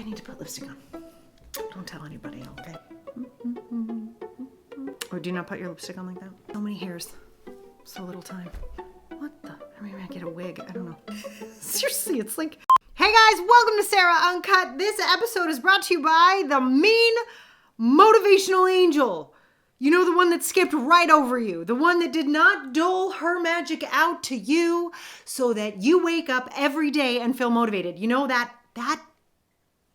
I need to put lipstick on. Don't tell anybody, okay? Or do not put your lipstick on like that. So many hairs, so little time. What the? I mean, I get a wig. I don't know. Seriously, it's like... Hey guys, welcome to Sarah Uncut. This episode is brought to you by the mean motivational angel. You know, the one that skipped right over you. The one that did not dole her magic out to you so that you wake up every day and feel motivated. You know that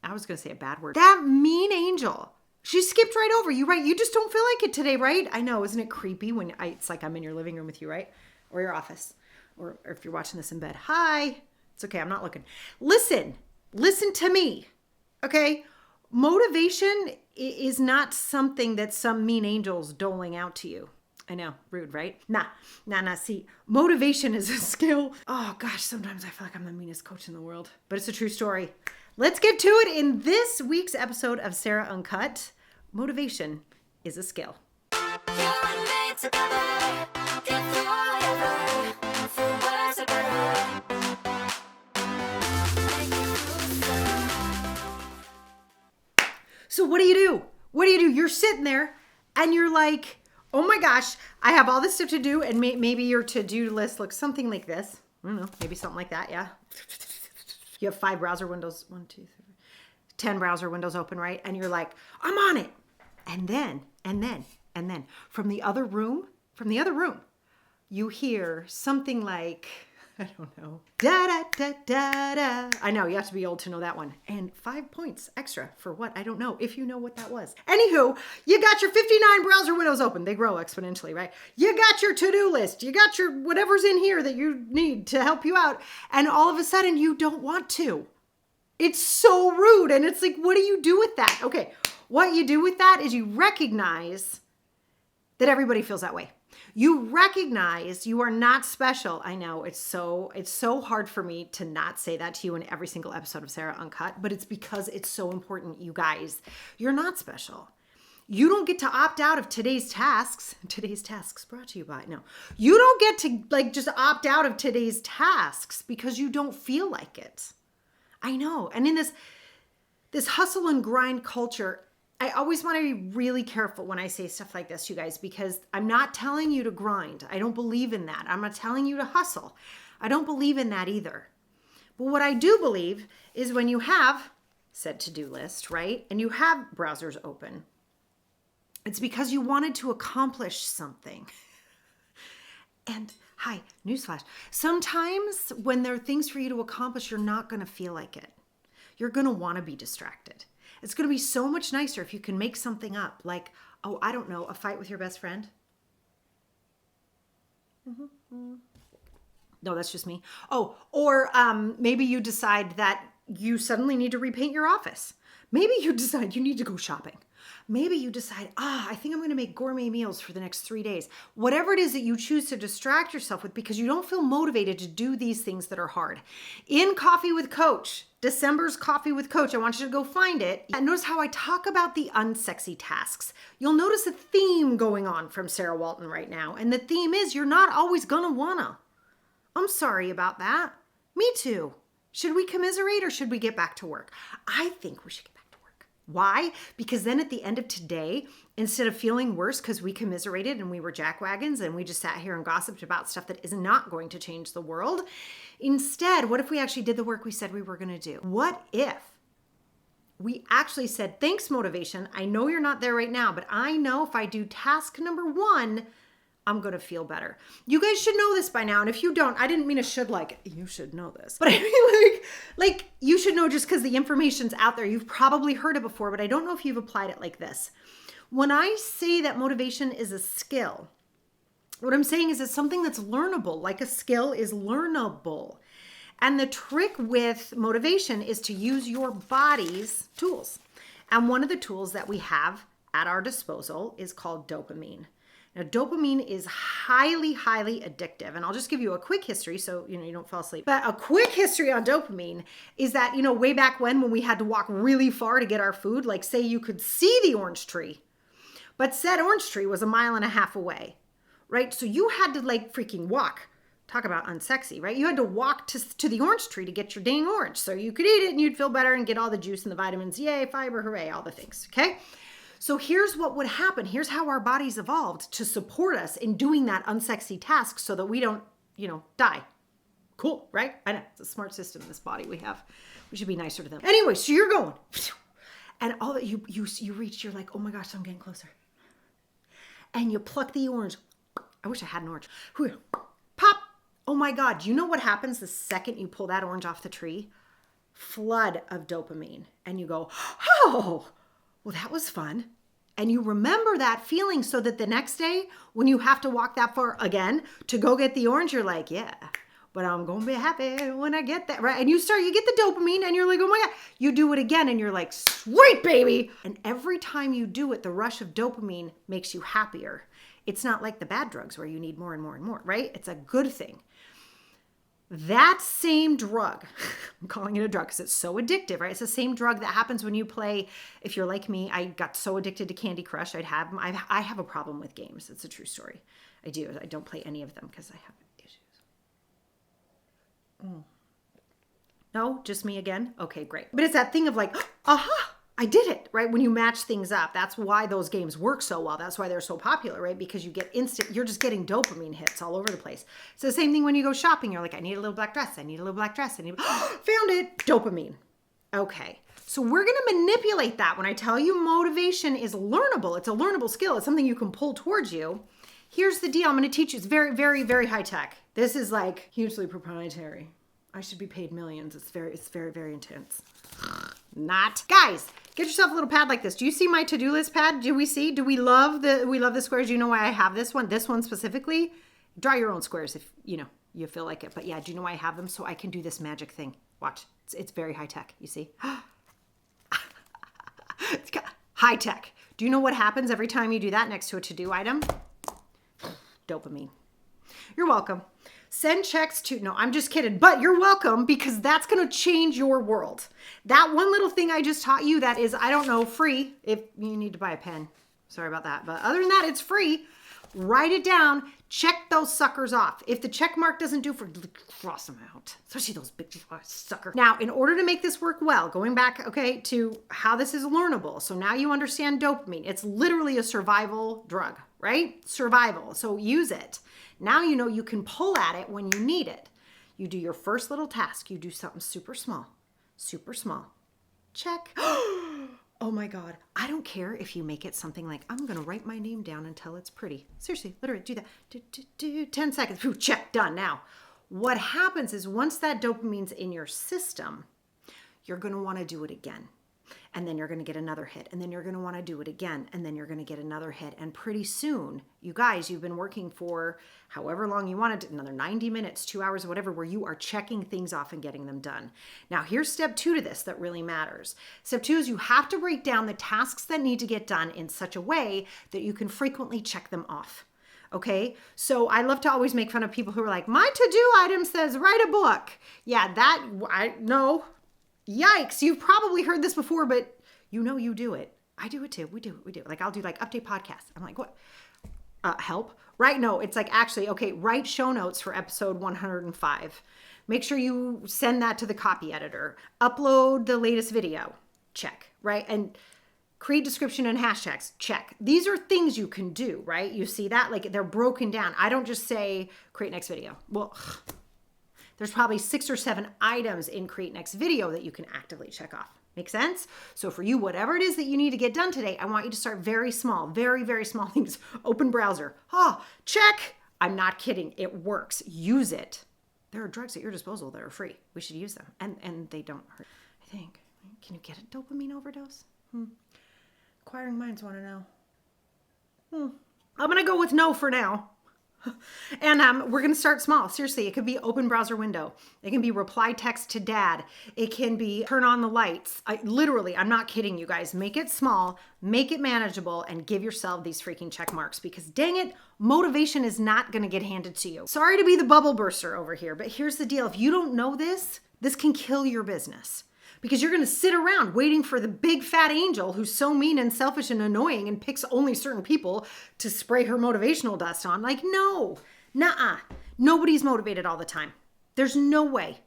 I was going to say a bad word. That mean angel. She skipped right over you, right? You just don't feel like it today, right? I know, isn't it creepy when it's like I'm in your living room with you, right? Or your office. Or if you're watching this in bed. Hi. It's okay, I'm not looking. Listen to me, okay? Motivation is not something that some mean angel's doling out to you. I know, rude, right? Nah, see, motivation is a skill. Oh gosh, sometimes I feel like I'm the meanest coach in the world, but it's a true story. Let's get to it in this week's episode of Sarah Uncut. Motivation is a skill. So what do you do? You're sitting there and you're like, oh my gosh, I have all this stuff to do. And maybe your to-do list looks something like this. I don't know, maybe something like that, yeah. You have 5 browser windows, 10 browser windows open, right? And you're like, I'm on it. And then from the other room, you hear something like, I don't know. Da da da da da. I know, you have to be old to know that one. And 5 points extra for what? I don't know if you know what that was. Anywho, you got your 59 browser windows open. They grow exponentially, right? You got your to-do list. You got your whatever's in here that you need to help you out. And all of a sudden you don't want to. It's so rude. And it's like, what do you do with that? Okay, what you do with that is you recognize that everybody feels that way. You recognize you are not special. I know it's so hard for me to not say that to you in every single episode of Sarah Uncut, but it's because it's so important, you guys. You're not special. You don't get to opt out of today's tasks. Today's tasks brought to you by, no. You don't get to just opt out of today's tasks because you don't feel like it. I know. And in this hustle and grind culture, I always want to be really careful when I say stuff like this, you guys, because I'm not telling you to grind. I don't believe in that. I'm not telling you to hustle. I don't believe in that either. But what I do believe is when you have said to-do list, right? And you have browsers open, it's because you wanted to accomplish something. And hi, newsflash. Sometimes when there are things for you to accomplish, you're not going to feel like it. You're going to want to be distracted. It's going to be so much nicer if you can make something up like, oh, I don't know, a fight with your best friend. No, that's just me. Oh, or maybe you decide that you suddenly need to repaint your office. Maybe you decide you need to go shopping. Maybe you decide, I think I'm going to make gourmet meals for the next 3 days. Whatever it is that you choose to distract yourself with because you don't feel motivated to do these things that are hard. In Coffee with Coach, December's Coffee with Coach, I want you to go find it. And notice how I talk about the unsexy tasks. You'll notice a theme going on from Sarah Walton right now. And the theme is you're not always going to wanna. I'm sorry about that. Me too. Should we commiserate or should we get back to work? I think we should get back to work. Why? Because then at the end of today, instead of feeling worse because we commiserated and we were jackwagons and we just sat here and gossiped about stuff that is not going to change the world, instead, what if we actually did the work we said we were going to do? What if we actually said, thanks, motivation. I know you're not there right now, but I know if I do task number 1, I'm going to feel better. You guys should know this by now. And if you don't, I didn't mean a should like, you should know this. But I mean like you should know just because the information's out there. You've probably heard it before, but I don't know if you've applied it like this. When I say that motivation is a skill, what I'm saying is it's something that's learnable, like a skill is learnable. And the trick with motivation is to use your body's tools. And one of the tools that we have at our disposal is called dopamine. Now, dopamine is highly, highly addictive. And I'll just give you a quick history so, you don't fall asleep. But a quick history on dopamine is that, way back when we had to walk really far to get our food, like say you could see the orange tree, but said orange tree was 1.5 miles away, right? So you had to freaking walk Talk about unsexy, right? You had to walk to the orange tree to get your dang orange so you could eat it and you'd feel better and get all the juice and the vitamins. Yay, fiber, hooray, all the things, okay? So here's what would happen. Here's how our bodies evolved to support us in doing that unsexy task so that we don't, die. Cool, right? I know, it's a smart system, this body we have. We should be nicer to them. Anyway, so you're going, and all that you reach, you're like, oh my gosh, I'm getting closer. And you pluck the orange. I wish I had an orange. Pop. Oh my God. You know what happens the second you pull that orange off the tree? Flood of dopamine. And you go, oh, well, that was fun. And you remember that feeling so that the next day when you have to walk that far again to go get the orange, you're like, yeah, but I'm going to be happy when I get that, right? And you get the dopamine and you're like, oh my God. You do it again and you're like, sweet baby. And every time you do it, the rush of dopamine makes you happier. It's not like the bad drugs where you need more and more and more, right? It's a good thing. That same drug, I'm calling it a drug because it's so addictive, right? It's the same drug that happens when you play. If you're like me, I got so addicted to Candy Crush. I have a problem with games. It's a true story. I do. I don't play any of them because I have issues. No, just me again? Okay, great. But it's that thing of like, aha, I did it, right? When you match things up, that's why those games work so well. That's why they're so popular, right? Because you get you're just getting dopamine hits all over the place. It's the same thing when you go shopping. You're like, I need a little black dress. I need a little black dress. Found it. Dopamine. Okay. So we're going to manipulate that. When I tell you motivation is learnable, it's a learnable skill. It's something you can pull towards you. Here's the deal. I'm going to teach you. It's very, very, very high tech. This is like hugely proprietary. I should be paid millions. It's very, very intense. Not. Guys, get yourself a little pad like this. Do you see my to-do list pad? Do we love the squares? Do you know why I have this one? This one specifically? Draw your own squares if, you feel like it. But yeah, do you know why I have them? So I can do this magic thing. Watch. It's very high tech. You see? It's got high tech. Do you know what happens every time you do that next to a to-do item? Dopamine. You're welcome. Send checks to, no, I'm just kidding, but you're welcome because that's going to change your world. That one little thing I just taught you that is, I don't know, free if you need to buy a pen. Sorry about that. But other than that, it's free. Write it down. Check those suckers off. If the check mark doesn't do cross them out. Especially those big suckers. Now, in order to make this work well, going back, okay, to how this is learnable. So now you understand dopamine. It's literally a survival drug, right? Survival. So use it. Now you know you can pull at it when you need it. You do your first little task. You do something super small. Super small. Check. Oh my God. I don't care if you make it something like, I'm going to write my name down until it's pretty. Seriously, literally do that. 10 seconds. Ooh, check. Done. Now, what happens is once that dopamine's in your system, you're going to want to do it again. And then you're going to get another hit. And then you're going to want to do it again. And then you're going to get another hit. And pretty soon, you guys, you've been working for however long you wanted, another 90 minutes, 2 hours, whatever, where you are checking things off and getting them done. Now, here's step 2 to this that really matters. Step 2 is you have to break down the tasks that need to get done in such a way that you can frequently check them off. Okay, so I love to always make fun of people who are like, my to-do item says write a book. Yeah, no. Yikes, you've probably heard this before, but you do it. I do it too. We do it. Like I'll do like update podcasts. I'm like, what? Help? Right? No, it's like actually, okay, write show notes for episode 105. Make sure you send that to the copy editor. Upload the latest video. Check, right? And create description and hashtags. Check. These are things you can do, right? You see that? Like they're broken down. I don't just say create next video. Well, there's probably 6 or 7 items in create next video that you can actively check off. Make sense? So for you, whatever it is that you need to get done today, I want you to start very small, very, very small things. Open browser. Check. I'm not kidding. It works. Use it. There are drugs at your disposal that are free. We should use them. And they don't hurt, I think. Can you get a dopamine overdose? Inquiring minds want to know. I'm going to go with no for now. And we're going to start small. Seriously, it could be open browser window. It can be reply text to dad. It can be turn on the lights. I'm not kidding you guys. Make it small, make it manageable, and give yourself these freaking check marks because dang it, motivation is not going to get handed to you. Sorry to be the bubble burster over here, but here's the deal. If you don't know this can kill your business. Because you're going to sit around waiting for the big fat angel who's so mean and selfish and annoying and picks only certain people to spray her motivational dust on. Like, no, nuh-uh. Nobody's motivated all the time. There's no way.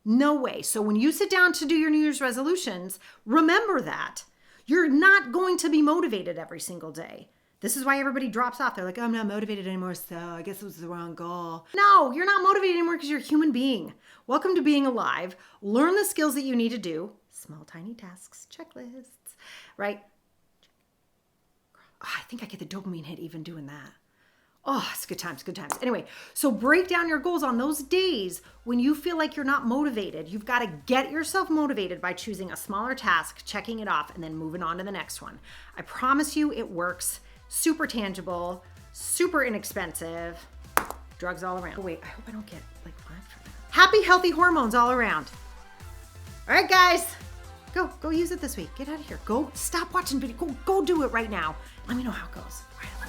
No way. So when you sit down to do your New Year's resolutions, remember that. You're not going to be motivated every single day. This is why everybody drops off. They're like, oh, I'm not motivated anymore, so I guess it was the wrong goal. No, you're not motivated anymore because you're a human being. Welcome to being alive. Learn the skills that you need to do. Small, tiny tasks, checklists, right? Oh, I think I get the dopamine hit even doing that. Oh, it's good times, good times. Anyway, so break down your goals on those days when you feel like you're not motivated. You've got to get yourself motivated by choosing a smaller task, checking it off, and then moving on to the next one. I promise you it works. Super tangible, super inexpensive. Drugs all around. Oh wait, I hope I don't get like flagged for that. Happy, healthy hormones all around. All right, guys. Go use it this week. Get out of here. Go stop watching video. Go do it right now. Let me know how it goes. All right.